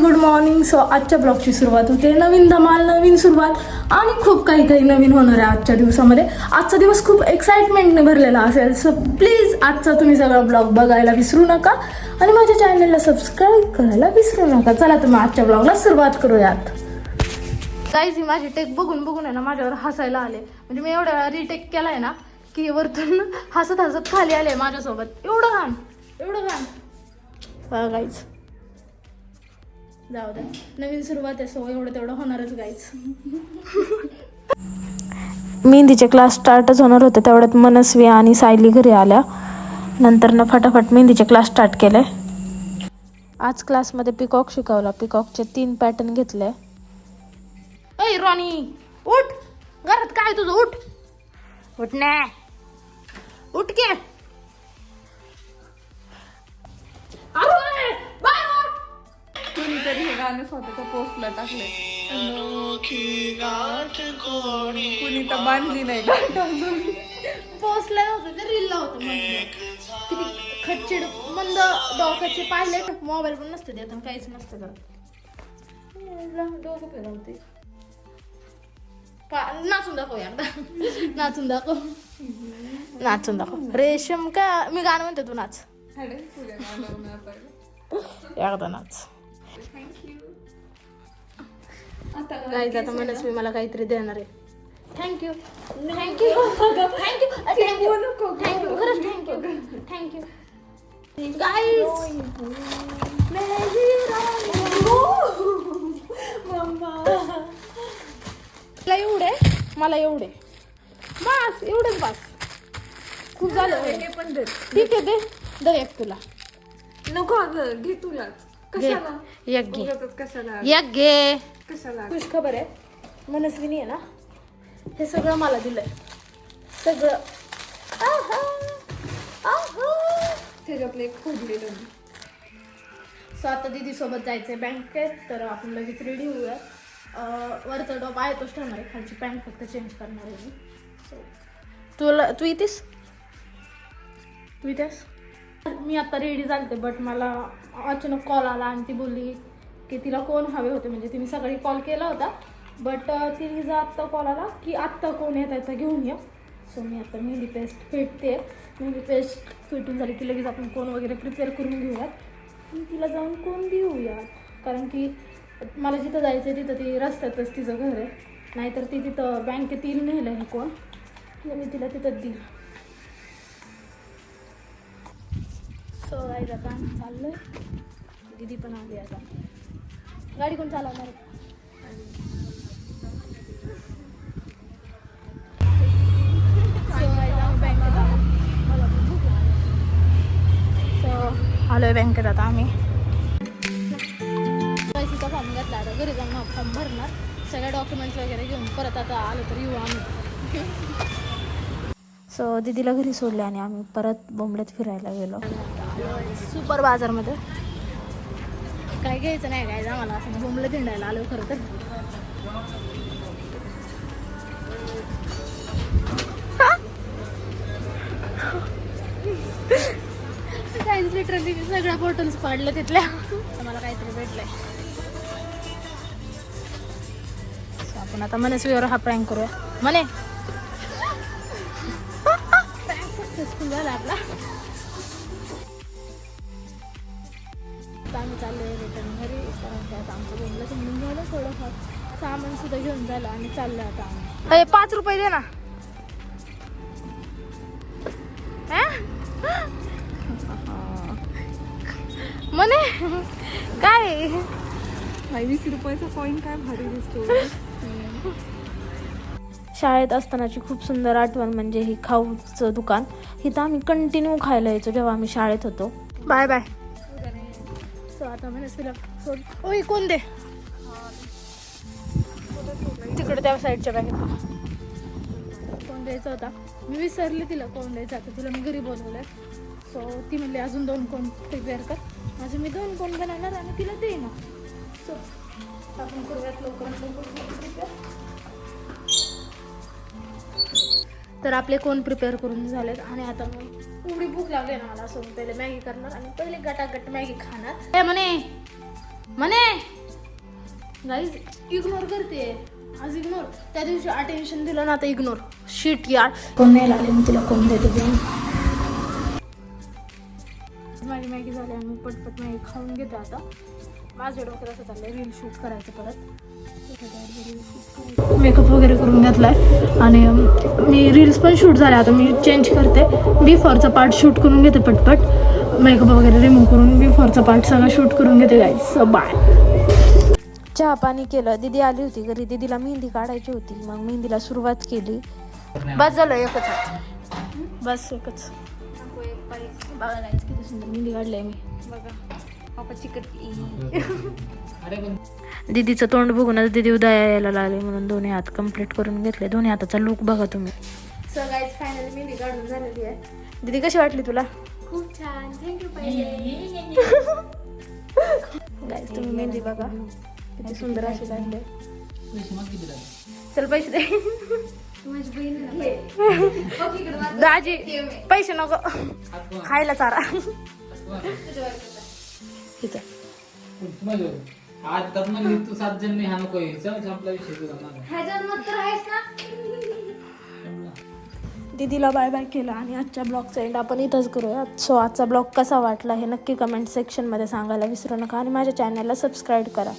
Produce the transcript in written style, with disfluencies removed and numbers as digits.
Good morning. So आजच्या ब्लॉगची सुरुवात होते. नवीन धमाल, नवीन सुरुवात आणि खूप काही नवीन होणार आहे आजच्या दिवसामध्ये. आजचा दिवस खूप एक्साइटमेंटने भरलेला असेल. सो प्लीज आजचा तुम्ही सगळा ब्लॉग बघायला विसरू नका आणि माझ्या चॅनलला सबस्क्राईब करायला विसरू नका. चला तुम्ही आजच्या ब्लॉगला सुरुवात करूयात. गाईज ही माझी टेक बघून आहे ना माझ्यावर हसायला आले. म्हणजे मी एवढ्या रिटेक केलाय ना की वरतून हसत हसत खाली आले माझ्यासोबत. एवढं घाण बघा गाईज. जाऊ द्या, नवीन सुरुवात आहे सो एवढं तेवढं होणारच गाईज. मेहंदीचे क्लास स्टार्टच होणार होते तेवढ्यात मनस्वी आणि सायली घरी आल्या. नंतर ना फटाफट मेहंदीचे क्लास स्टार्ट केले. आज क्लासमध्ये पिकॉक शिकवला. पिकॉकचे 3 पॅटर्न घेतले. अय रॉनी उठ, घरात काय तुझं? उठ ना, उठ के. कुणीतरी हे गाणं स्वतःच्या पोस्टला टाकले. कुणी तर बांधली नाही पोस्टला होतं ते रीलला होतं. किती खच्चीड मंद डोक्याचे पाहिले. मोबाईल पण नसते देत काहीच नसतं करत. डोकं फिरवते. नाचून दाखव एकदा. नाचून दाखव रेशम का. मी गाणं म्हणते तू नाच. एकदा नाच. गाईज आता मनस्वी मला काहीतरी देणार आहे. Thank you guys. मला एवढे बस. एवढेच बस. खूप झालं. ठीक आहे दे एक तुला. नको अगं घे तुलाच. कशाला एक घे. कशाला खुश खबर आहे. मनस्विनी आहे ना हे सगळं मला दिलंय. सगळं त्याच्यातलं एक खोडलेलं. सो आता दीदी सोबत जायचंय बँकेत. तर आपण लगेच रेडी होऊया. वरचा टॉप आहे तोच ठेवणार आहे. खालची पॅन्ट फक्त चेंज करणार आहे मी. सो तू येतेस? मी आता रेडी झालते बट मला अचानक कॉल आला आणि ती बोलली की तिला कोण हवे होते. म्हणजे तिने सकाळी कॉल केला होता बट तिचा आत्ता कॉल आला की आत्ता कोण येत आहे तर घेऊन ये. सो मी आता मेहंदी पेस्ट फेटते. मेहंदी पेस्ट फेटून झाली की लगेच आपण कोण वगैरे प्रिपेअर करून घेऊयात आणि तिला जाऊन कोण देऊयात. कारण की मला जिथं जायचं आहे तिथं ती रस्त्यातच तिचं घर आहे. नाहीतर ती तिथं बँकेत येईल नेलं आहे कोण. मी तिला तिथंच देईल. सो गाईज आता चाललोय. दीदी पण आली. आता गाडी कोण चालवणार? आलोय बँकेत आता आम्ही. पैशाचा फॉर्म घेतला. आता घरी जाऊन फॉर्म भरणार. सगळे डॉक्युमेंट्स वगैरे घेऊन परत आता आलो तर येऊ आम्ही. सो दीदीला घरी सोडले आणि आम्ही परत बोंबड्यात फिरायला गेलो. सुपर बाजारमध्ये काय घ्यायचं नाही काय आम्हाला असं बोंबलं हिंडायला आलो खरं तर. काहीच लिटरली सगळ्या बॉटल्स पाडल्या तिथल्या. मला काहीतरी भेटलंय. आपण आता मनस्वीवर हा प्रँक करूया. म्हणे प्रँक सक्सेसफुल झाला आपला. आम्ही चाललोय रिटर्न घरी. कारण की आता आमचं बोललं समजून झालं. थोडंफार सामान सुद्धा घेऊन झालं आणि चाललं आता आम्ही. 5 रुपये दे ना. म्हणे काय 20 रुपयाचा कॉईन काय भारी दिसतो. शाळेत असतानाची खूप सुंदर आठवण म्हणजे ही खाऊचं दुकान. इथं आम्ही कंटिन्यू खायला यायचो जेव्हा आम्ही शाळेत होतो. Bye bye. सो आता मनस्वीला सोड. ओय कोण दे तिकडे त्या साईडच्या बॅगेत. कोण द्यायचा होता मी विसरले तिला कोण द्यायचं. आता तिला मी घरी बोलवलंय. सो ती म्हणली अजून 2 कोण प्रिपेअर कर. माझं मी 2 कोण बनवणार आणि तिला देणार. सो आपण करूयात लवकरात लवकर प्रिपेअर. तर आपले कोण प्रिपेअर करून झालेत आणि आता मग एवढी भूक लागली ना मला, असं पहिले मॅगी करणार आणि पहिले गटागट मॅगी खाणार. ए म्हणे गाईज इग्नोर करते आज. इग्नोर त्या दिवशी अटेन्शन दिलं ना, आता इग्नोर. शिट यार, कोण नाही लागले मी तिला कोण देते. माझी मॅगी झाली आणि पटपट मॅगी खाऊन घेते. आता माझ्या डोक्यात असं चाललंय रील शूट करायचं परत. मेकअप वगैरे करून घेतलाय आणि मी रील्स पण शूट झाले. आता मी चेंज करते, बिफोरचा पार्ट शूट करून घेते पटपट. मेकअप वगैरे रिमूव्ह करून बिफोरचा पार्ट सगळा शूट करून घेते गाईस. बाय. चहा पाणी केलं. दीदी आली होती घरी, दीदीला मेहंदी काढायची होती. मग मेहंदीला सुरुवात केली. बस झालं एकच, बस एकच. बघा गाईस किती सुंदर मेहंदी काढली मी. बघा दीदीचं तोंड बघूनच दीदी उद्या यायला लागले म्हणून 2 हात कंप्लीट करून घेतले. 2 हाताचा लुक बघा तुम्ही. सो गाईस फायनली मेहंदी काढून झालेली आहे. दीदी कशी वाटली तुला? खूप छान, थँक्यू. गाईस तुम्ही मेहंदी बघा किती सुंदर अशी काढली. चल पैसे दे. दाजी पैसे नको, खायला चारा. आज तर म्हणली तू 7 जण मी हा नको संपला विषय तुझा. दीदीला बाय बाय केलं आणि आजच्या ब्लॉगचा एंड आपण इथंच करूया. सो आजचा ब्लॉग कसा वाटला हे नक्की कमेंट सेक्शनमध्ये सांगायला विसरू नका आणि माझ्या चॅनलला सबस्क्राईब करा.